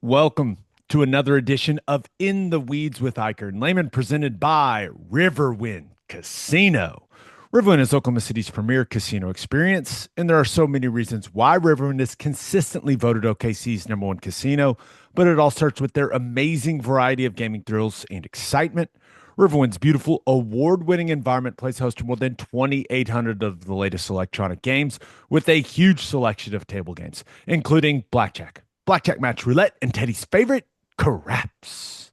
Welcome to another edition of In the Weeds with Ikard and Lehman, presented by Riverwind Casino. Riverwind is Oklahoma City's premier casino experience, and there are so many reasons why Riverwind is consistently voted OKC's number one casino, but it all starts with their amazing variety of gaming thrills and excitement. Riverwind's beautiful, award-winning environment plays host to more than 2,800 of the latest electronic games, with a huge selection of table games, including blackjack match roulette, and Teddy's favorite, craps.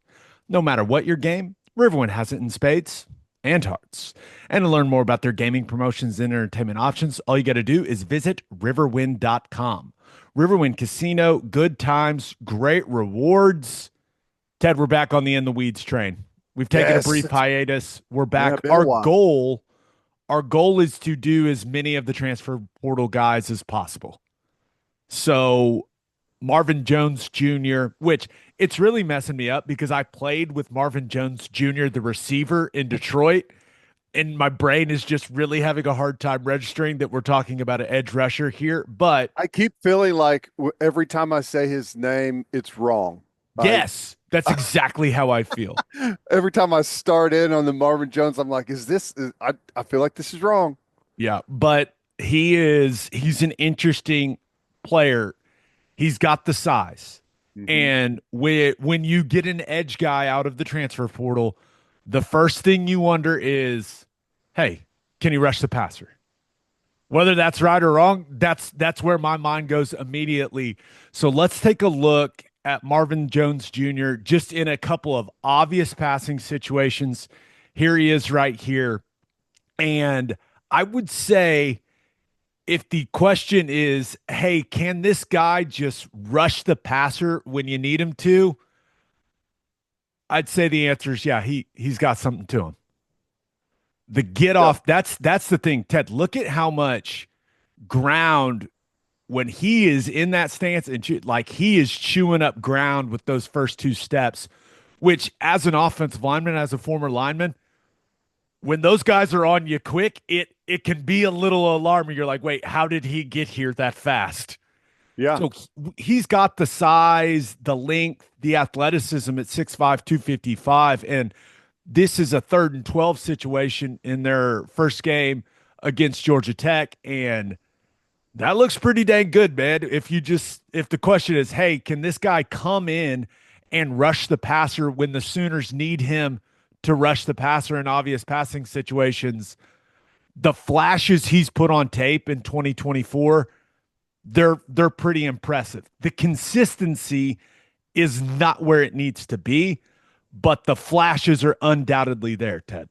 No matter what your game, Riverwind has it in spades and hearts. And to learn more about their gaming promotions and entertainment options, all you got to do is visit riverwind.com. Riverwind Casino, good times, great rewards. Ted, we're back on the In the Weeds train. We've taken a Yes. brief hiatus. We're Yeah, back. been a Our while. goal, our goal is to do as many of the transfer portal guys as possible. So Marvin Jones Jr., which it's really messing me up because I played with Marvin Jones Jr., the receiver in Detroit, and my brain is just really having a hard time registering that we're talking about an edge rusher here. But I keep feeling like every time I say his name, it's wrong. Like yes, that's exactly how I feel. every time I start in on the Marvin Jones, I'm like, I feel like this is wrong. Yeah, but he's an interesting player. He's got the size. Hmm. And when you get an edge guy out of the transfer portal, the first thing you wonder is, hey, can he rush the passer? Whether that's right or wrong, that's where my mind goes immediately. So let's take a look at Marvin Jones Jr. just in a couple of obvious passing situations. Here he is right here. And I would say if the question is, hey, can this guy just rush the passer when you need him to? I'd say the answer is yeah, he's got something to him. The get Yeah. off, that's the thing, Ted. Look at how much ground when he is in that stance and like he is chewing up ground with those first two steps, which as an offensive lineman, as a former lineman, when those guys are on you quick, it can be a little alarming. You're like, wait, how did he get here that fast? Yeah. So he's got the size, the length, the athleticism at 6'5", 255. And this is a 3rd and 12 situation in their first game against Georgia Tech. And that looks pretty dang good, man. If the question is, hey, can this guy come in and rush the passer when the Sooners need him to rush the passer in obvious passing situations? The flashes he's put on tape in 2024, they're pretty impressive. The consistency is not where it needs to be, but the flashes are undoubtedly there, Ted.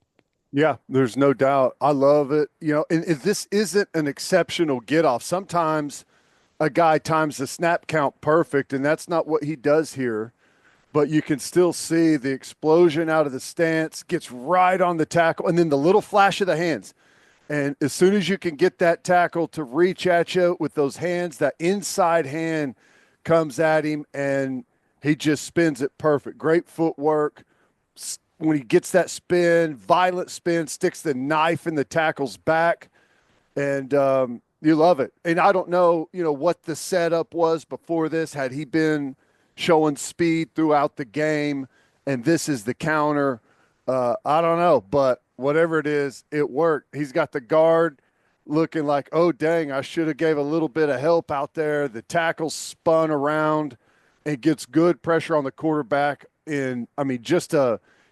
Yeah, there's no doubt. I love it. And if this isn't an exceptional get off, sometimes a guy times the snap count perfect, and that's not what he does here. But you can still see the explosion out of the stance, gets right on the tackle, and then the little flash of the hands. And as soon as you can get that tackle to reach at you with those hands, that inside hand comes at him and he just spins it perfect. Great footwork. When he gets that spin, violent spin, sticks the knife in the tackle's back, and you love it. And I don't know, what the setup was before this. Had he been showing speed throughout the game, and this is the counter? I don't know, but whatever it is, it worked. He's got the guard looking like, oh dang, I should have gave a little bit of help out there. The tackle spun around and gets good pressure on the quarterback. And I mean,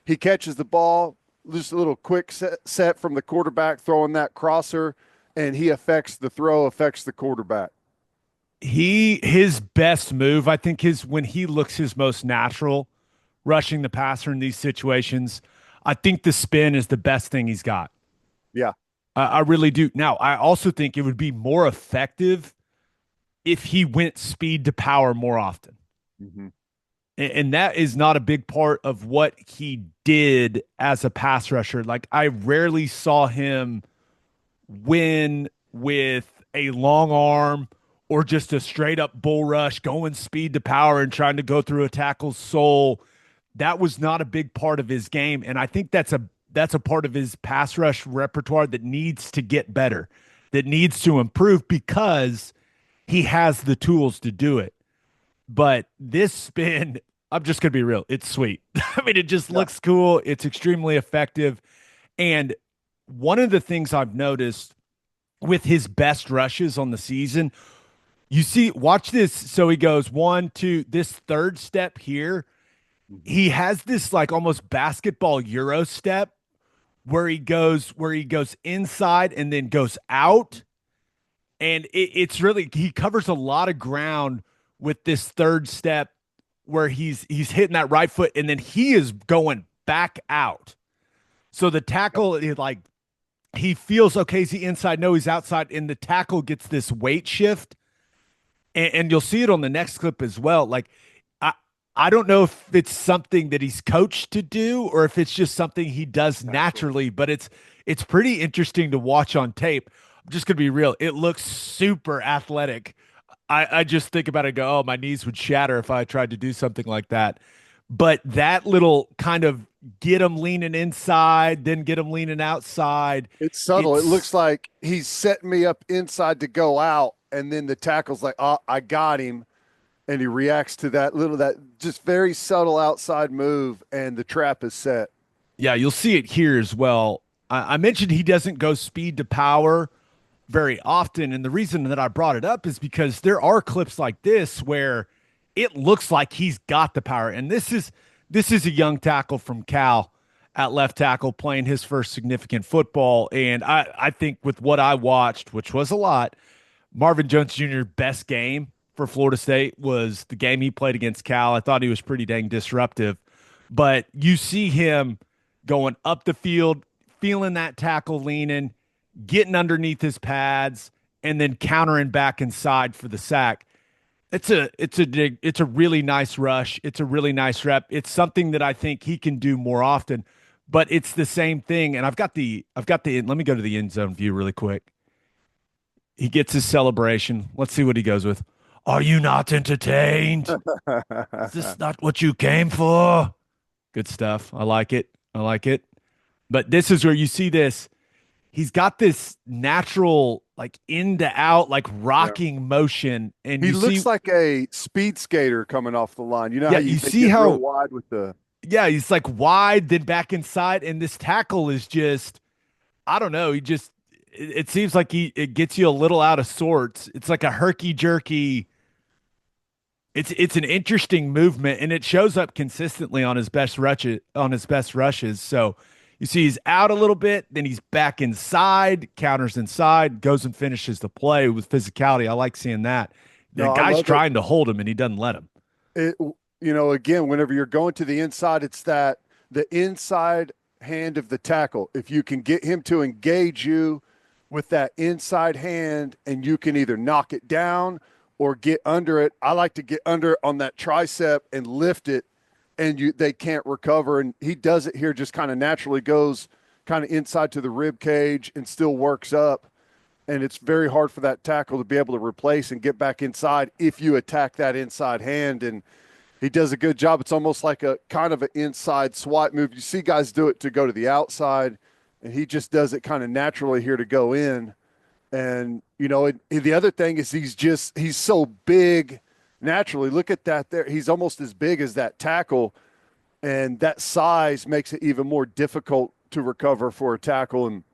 he catches the ball, just a little quick set from the quarterback throwing that crosser, and he affects the throw, affects the quarterback. His best move, I think, is when he looks his most natural rushing the passer in these situations. I think the spin is the best thing he's got. Yeah. I really do. Now, I also think it would be more effective if he went speed to power more often. Mm-hmm. And that is not a big part of what he did as a pass rusher. Like, I rarely saw him win with a long arm or just a straight up bull rush, going speed to power and trying to go through a tackle's soul. That was not a big part of his game. And I think that's a part of his pass rush repertoire that needs to get better, that needs to improve because he has the tools to do it. But this spin, I'm just gonna be real, it's sweet. I mean, it just Yeah. looks cool. It's extremely effective. And one of the things I've noticed with his best rushes on the season, you see, watch this. So he goes one, two, this third step here. Mhm. He has this like almost basketball Euro step where he goes inside and then goes out. And it's really he covers a lot of ground with this third step where he's hitting that right foot and then he is going back out. So the tackle is like he feels okay, is he inside? No, he's outside, and the tackle gets this weight shift, and you'll see it on the next clip as well. Like I I don't know if it's something that he's coached to do or if it's just something he does Natural. naturally, but it's pretty interesting to watch on tape. I'm just gonna be real. It looks super athletic. I just think about it and go, oh, my knees would shatter if I tried to do something like that. But that little kind of get him leaning inside, then get him leaning outside. It's subtle. It looks It's like he's setting me up inside to go out, and then the tackle's like, "Oh, I got him," and he reacts to that just very subtle outside move, and the trap is set. Yeah, you'll see it here as well. I mentioned he doesn't go speed to power very often. And the reason that I brought it up is because there are clips like this where it looks like he's got the power. And this is a young tackle from Cal at left tackle playing his first significant football. And I think with what I watched, which was a lot, Marvin Jones Jr. best game for Florida State was the game he played against Cal. I thought he was pretty dang disruptive. But you see him going up the field, feeling that tackle leaning, getting underneath his pads, and then countering back inside for the sack. It's a really nice rush. It's a really nice rep. It's something that I think he can do more often. But it's the same thing. And I've got the let me go to the end zone view really quick. He gets his celebration. Let's see what he goes with. Are you not entertained? Is this not what you came for? Good stuff. I like it. I like it. But this is where you see this. He's got this natural, like in to out, like Yeah. rocking motion. And He you see, looks like a speed skater coming off the line. You know how yeah, you they see get real how, wide with the yeah, he's like wide, then back inside. And this tackle is just, I don't know. It seems like it gets you a little out of sorts. It's like a herky jerky. It's an interesting movement, and it shows up consistently on his best rushes. So you see he's out a little bit, then he's back inside, counters inside, goes and finishes the play with physicality. I like seeing that. The No, I guy's love it. trying to hold him, and he doesn't let him. It again, whenever you're going to the inside, it's that the inside hand of the tackle. If you can get him to engage you with that inside hand and you can either knock it down or get under it. I like to get under it on that tricep and lift it, and they can't recover. And he does it here, just kind of naturally goes kind of inside to the rib cage and still works up. And it's very hard for that tackle to be able to replace and get back inside if you attack that inside hand. And he does a good job. It's almost like a kind of an inside swipe move. You see guys do it to go to the outside, and he just does it kind of naturally here to go in. And, the other thing is he's so big naturally. Look at that there. He's almost as big as that tackle, and that size makes it even more difficult to recover for a tackle. And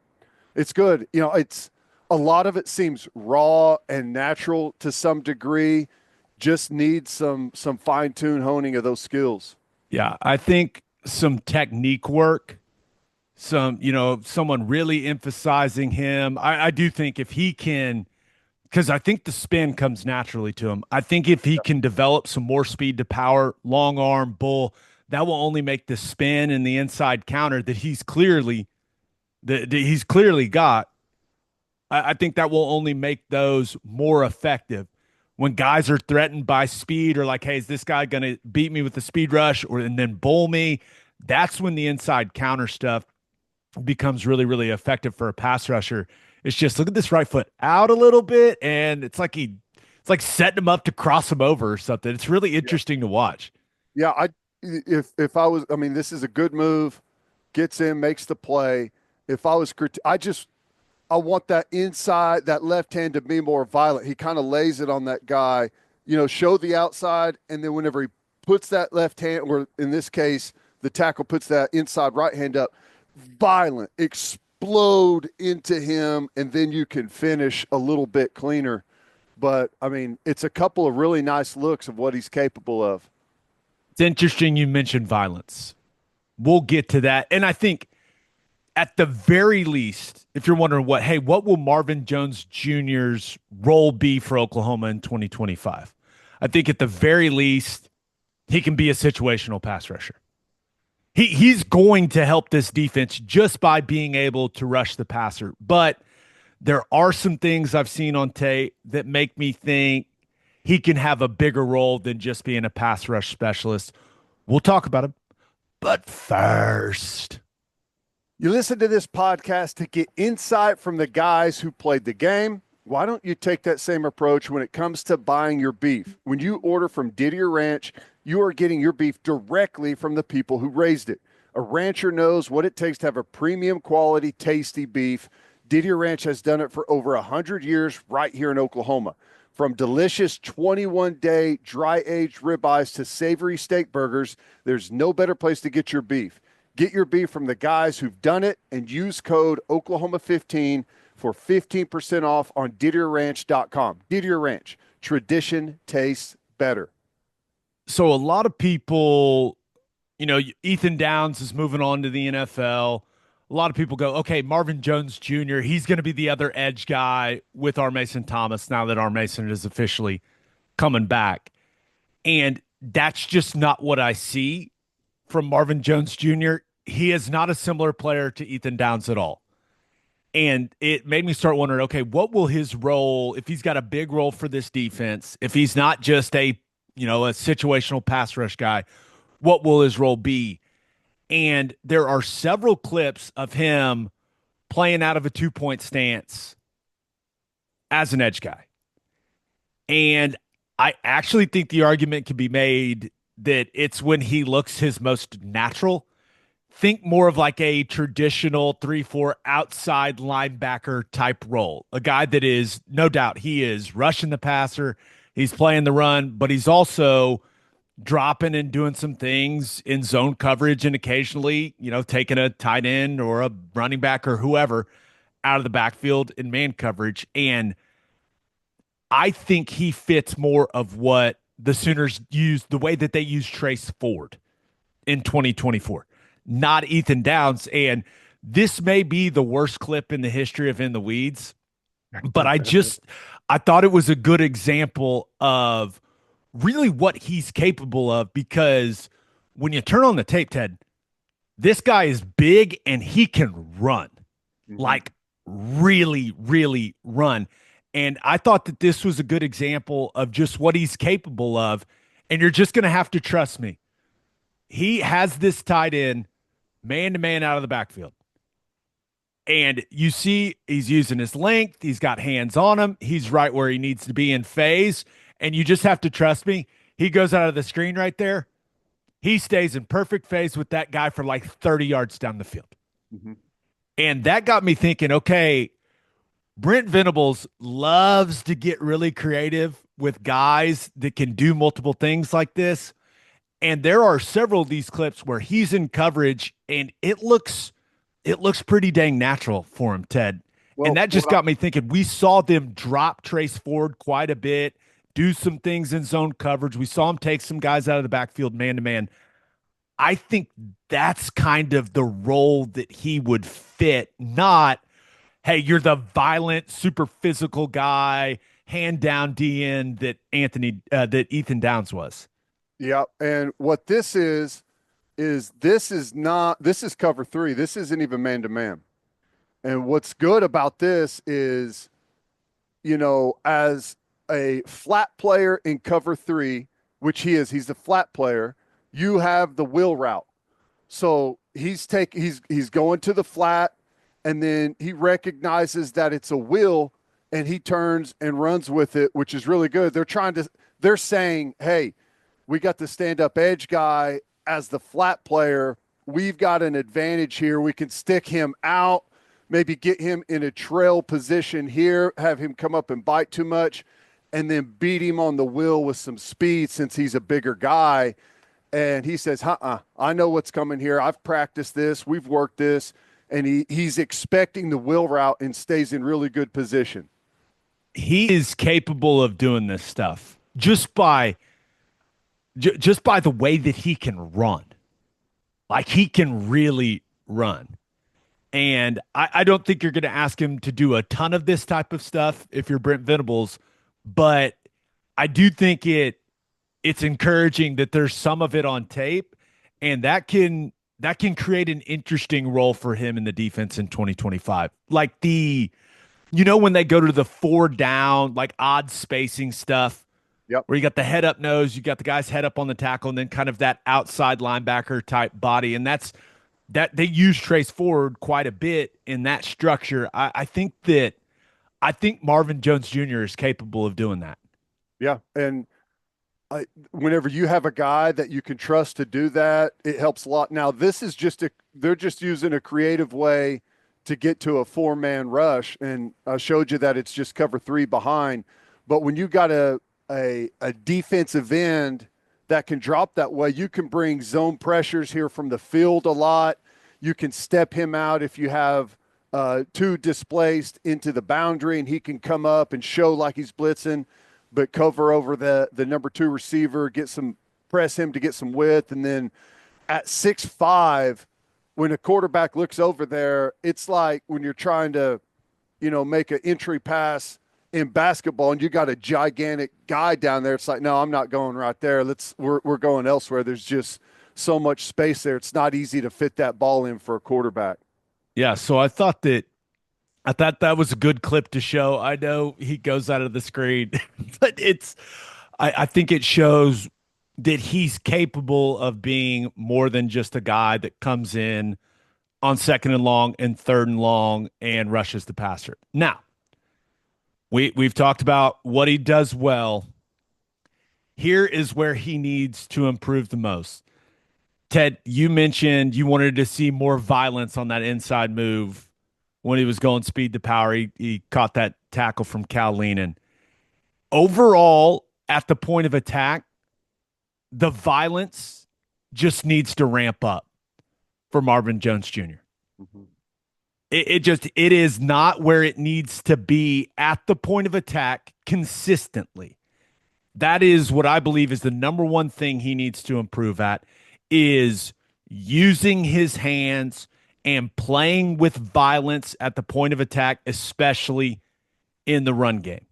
it's good. It's a lot of it seems raw and natural to some degree. Just needs some fine-tune honing of those skills. Yeah, I think some technique work, someone really emphasizing him. I do think if he can, because I think the spin comes naturally to him. I think if he can develop some more speed to power, long arm, bull, that will only make the spin and the inside counter that he's clearly got. I think that will only make those more effective when guys are threatened by speed or like, hey, is this guy going to beat me with the speed rush or and then bull me? That's when the inside counter stuff becomes really, really effective for a pass rusher. It's just look at this right foot out a little bit, and it's like setting him up to cross him over or something. It's really Yeah. interesting to watch. Yeah, if I was, I mean, this is a good move. Gets in, makes the play. If I was, I want that inside, that left hand to be more violent. He kind of lays it on that guy. show the outside, and then whenever he puts that left hand, or in this case, the tackle puts that inside right hand up, violent, explode into him, and then you can finish a little bit cleaner. But I mean, it's a couple of really nice looks of what he's capable of. It's interesting you mentioned violence. We'll get to that. And I think at the very least, if you're wondering what will Marvin Jones Jr.'s role be for Oklahoma in 2025? I think at the very least, he can be a situational pass rusher. He's going to help this defense just by being able to rush the passer. But there are some things I've seen on tape that make me think he can have a bigger role than just being a pass rush specialist. We'll talk about him. But first, you listen to this podcast to get insight from the guys who played the game. Why don't you take that same approach when it comes to buying your beef? When you order from Didier Ranch, you are getting your beef directly from the people who raised it. A rancher knows what it takes to have a premium quality, tasty beef. Didier Ranch has done it for over 100 years right here in Oklahoma. From delicious 21-day dry-aged ribeyes to savory steak burgers, there's no better place to get your beef. Get your beef from the guys who've done it and use code Oklahoma15 for 15% off on DidierRanch.com. Didier Ranch, tradition tastes better. So a lot of people, Ethan Downs is moving on to the NFL. A lot of people go, okay, Marvin Jones Jr., he's going to be the other edge guy with R. Mason Thomas now that R. Mason is officially coming back. And that's just not what I see from Marvin Jones Jr. He is not a similar player to Ethan Downs at all. And it made me start wondering, okay, what will his role, if he's got a big role for this defense, if he's not just a situational pass rush guy, what will his role be? And there are several clips of him playing out of a 2-point stance as an edge guy. And I actually think the argument can be made that it's when he looks his most natural. Think more of like a traditional 3-4 outside linebacker type role. A guy that is, no doubt, he is rushing the passer, he's playing the run, but he's also dropping and doing some things in zone coverage and occasionally, taking a tight end or a running back or whoever out of the backfield in man coverage. And I think he fits more of what the Sooners use, the way that they use Trace Ford in 2024, not Ethan Downs. And this may be the worst clip in the history of In the Weeds, but I thought it was a good example of really what he's capable of, because when you turn on the tape, Ted, this guy is big and he can run, like really, really run. And I thought that this was a good example of just what he's capable of. And you're just going to have to trust me. He has this tight end man-to-man out of the backfield. And you see he's using his length. He's got hands on him. He's right where he needs to be in phase. And you just have to trust me. He goes out of the screen right there. He stays in perfect phase with that guy for like 30 yards down the field. Mm-hmm. And that got me thinking, okay, Brent Venables loves to get really creative with guys that can do multiple things like this. And there are several of these clips where he's in coverage and it looks pretty dang natural for him, Ted. Well, and that just got me thinking, we saw them drop Trace Ford quite a bit, do some things in zone coverage. We saw him take some guys out of the backfield man-to-man. I think that's kind of the role that he would fit, not, hey, you're the violent, super physical guy, hand down DN that that Ethan Downs was. Yeah, and what this is this is cover 3. This isn't even man-to-man. And what's good about this is, as a flat player in cover 3, which he's the flat player, you have the wheel route. So he's going to the flat, and then he recognizes that it's a wheel, and he turns and runs with it, which is really good. They're saying, hey, we got the stand-up edge guy as the flat player. We've got an advantage here. We can stick him out, maybe get him in a trail position here, have him come up and bite too much. and then beat him on the wheel with some speed since he's a bigger guy. And he says, I know what's coming here. I've practiced this. We've worked this. And he's expecting the wheel route and stays in really good position. He is capable of doing this stuff just by the way that he can run. Like he can really run. And I don't think you're going to ask him to do a ton of this type of stuff if you're Brent Venables, but I do think it's encouraging that there's some of it on tape, and that can create an interesting role for him in the defense in 2025. Like when they go to the 4 down, like odd spacing stuff, Yep. where you got the head up nose, you got the guy's head up on the tackle, and then kind of that outside linebacker type body. And that they use Trace Ford quite a bit in that structure. I think Marvin Jones Jr. is capable of doing that. Yeah. And whenever you have a guy that you can trust to do that, it helps a lot. Now, this is they're just using a creative way to get to a 4-man rush. And I showed you that it's just cover 3 behind. But when you got a defensive end that can drop that way, you can bring zone pressures here from the field a lot. You can step him out if you have 2 displaced into the boundary, and he can come up and show like he's blitzing, but cover over the number 2 receiver, press him to get some width. And then at 6'5", when a quarterback looks over there, it's like when you're trying to, make an entry pass in basketball and you got a gigantic guy down there. It's like, no, I'm not going right there. We're going elsewhere. There's just so much space there. It's not easy to fit that ball in for a quarterback. Yeah, so I thought that was a good clip to show. I know he goes out of the screen, but I think it shows that he's capable of being more than just a guy that comes in on 2nd and long and 3rd and long and rushes the passer. Now, we've talked about what he does well. Here is where he needs to improve the most. Ted, you mentioned you wanted to see more violence on that inside move when he was going speed to power. He caught that tackle from Cal Lehman. Overall, at the point of attack, the violence just needs to ramp up for Marvin Jones Jr. Mm-hmm. It is not where it needs to be at the point of attack consistently. That is what I believe is the number one thing he needs to improve at, is using his hands and playing with violence at the point of attack, especially in the run game.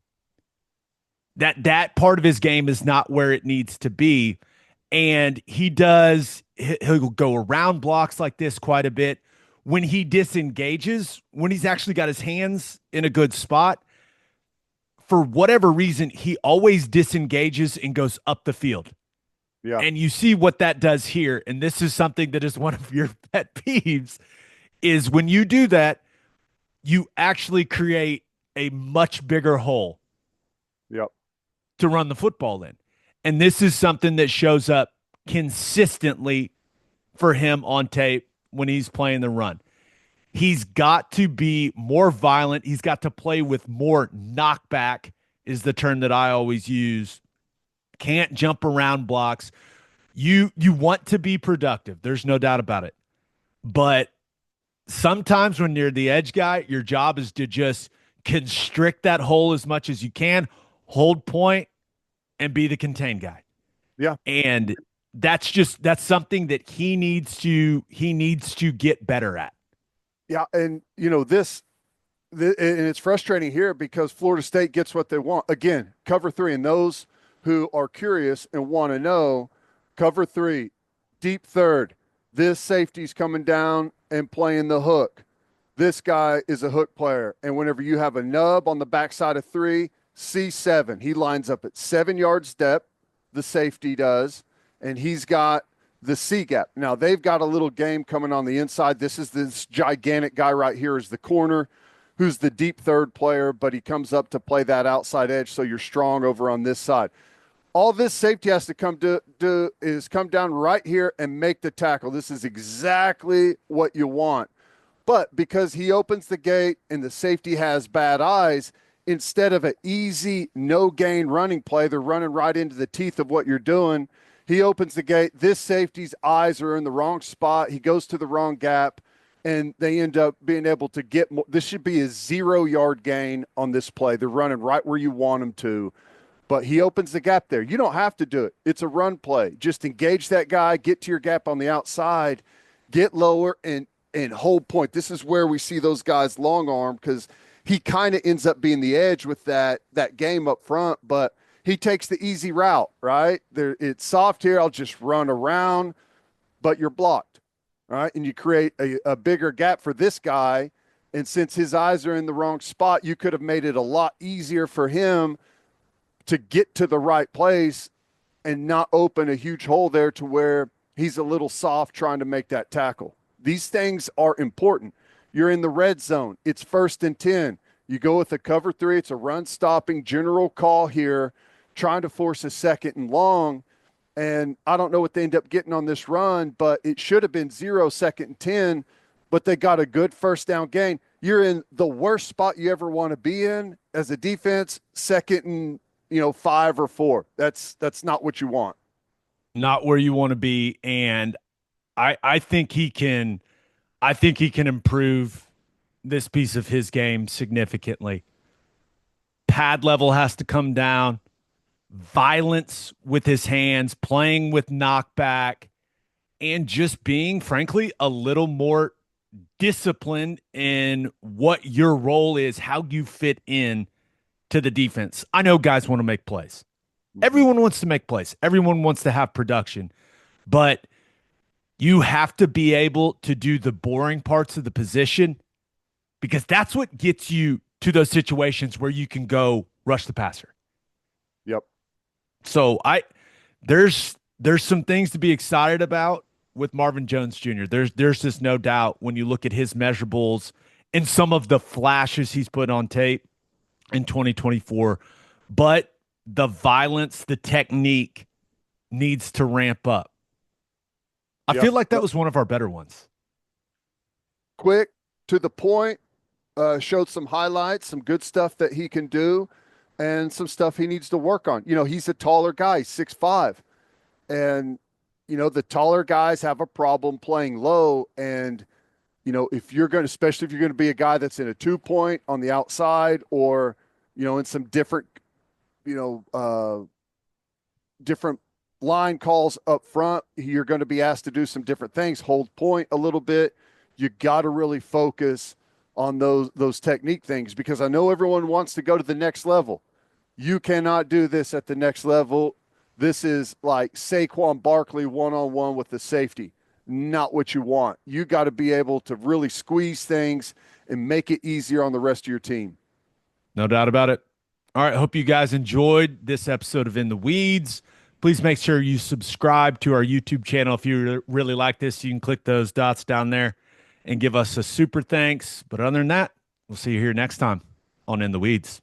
That part of his game is not where it needs to be. And he'll go around blocks like this quite a bit. When he disengages, when he's actually got his hands in a good spot, for whatever reason, he always disengages and goes up the field. Yeah. And you see what that does here. And this is something that is one of your pet peeves, is when you do that, you actually create a much bigger hole Yep. to run the football in. And this is something that shows up consistently for him on tape when he's playing the run. He's got to be more violent. He's got to play with more knockback, is the term that I always use. Can't jump around blocks. You want to be productive. There's no doubt about it. But sometimes when you're the edge guy, your job is to just constrict that hole as much as you can, hold point, and be the contained guy. Yeah. And that's something that he needs to get better at. Yeah. And, and it's frustrating here because Florida State gets what they want. Again, cover 3. And those who are curious and want to know, cover 3, deep third. This safety's coming down and playing the hook. This guy is a hook player. And whenever you have a nub on the backside of 3, C7, he lines up at 7 yards depth, the safety does, and he's got the C gap. Now, they've got a little game coming on the inside. This gigantic guy right here is the corner, who's the deep third player, but he comes up to play that outside edge, so you're strong over on this side. All this safety has to come down right here and make the tackle. This is exactly what you want. But because he opens the gate and the safety has bad eyes, instead of an easy no gain running play, they're running right into the teeth of what you're doing. He opens the gate. This safety's eyes are in the wrong spot. He goes to the wrong gap, and they end up being able to get more. This should be a 0-yard gain on this play. They're running right where you want them to, but he opens the gap there. You don't have to do it. It's a run play. Just engage that guy, get to your gap on the outside, get lower, and hold point. This is where we see those guys long arm, because he kind of ends up being the edge with that game up front, but he takes the easy route, right? There, it's soft here. I'll just run around, but you're blocked, right? And you create a bigger gap for this guy. And since his eyes are in the wrong spot, you could have made it a lot easier for him to get to the right place and not open a huge hole there to where he's a little soft trying to make that tackle. These things are important. You're in the red zone. It's 1st and 10. You go with a cover 3. It's a run-stopping general call here, trying to force a 2nd and long. And I don't know what they end up getting on this run, but it should have been 0 2nd and 10, but they got a good 1st down gain. You're in the worst spot you ever want to be in as a defense, 2nd and 5 or 4. That's not what you want. Not where you want to be. And I think he can improve this piece of his game significantly. Pad level has to come down. Violence with his hands, playing with knockback, and just being, frankly, a little more disciplined in what your role is, how you fit in to the defense. I know guys want to make plays. Everyone wants to make plays. Everyone wants to have production, but you have to be able to do the boring parts of the position, because that's what gets you to those situations where you can go rush the passer. Yep. So there's some things to be excited about with Marvin Jones Jr. There's just no doubt when you look at his measurables and some of the flashes he's put on tape in 2024, but the violence, the technique needs to ramp up. I feel like that was one of our better ones. Quick, to the point, showed some highlights, some good stuff that he can do, and some stuff he needs to work on. He's a taller guy, 6'5", and the taller guys have a problem playing low. And if you're going to, especially if you're going to be a guy that's in a 2-point on the outside, or in some different different line calls up front, you're going to be asked to do some different things, hold point a little bit. You got to really focus on those technique things, because I know everyone wants to go to the next level. You cannot do this at the next level. This is like Saquon Barkley one-on-one with the safety. Not what you want. You got to be able to really squeeze things and make it easier on the rest of your team. No doubt about it. All right, hope you guys enjoyed this episode of In the Weeds. Please make sure you subscribe to our YouTube channel. If you really like this, you can click those dots down there and give us a super thanks. But other than that, we'll see you here next time on In the Weeds.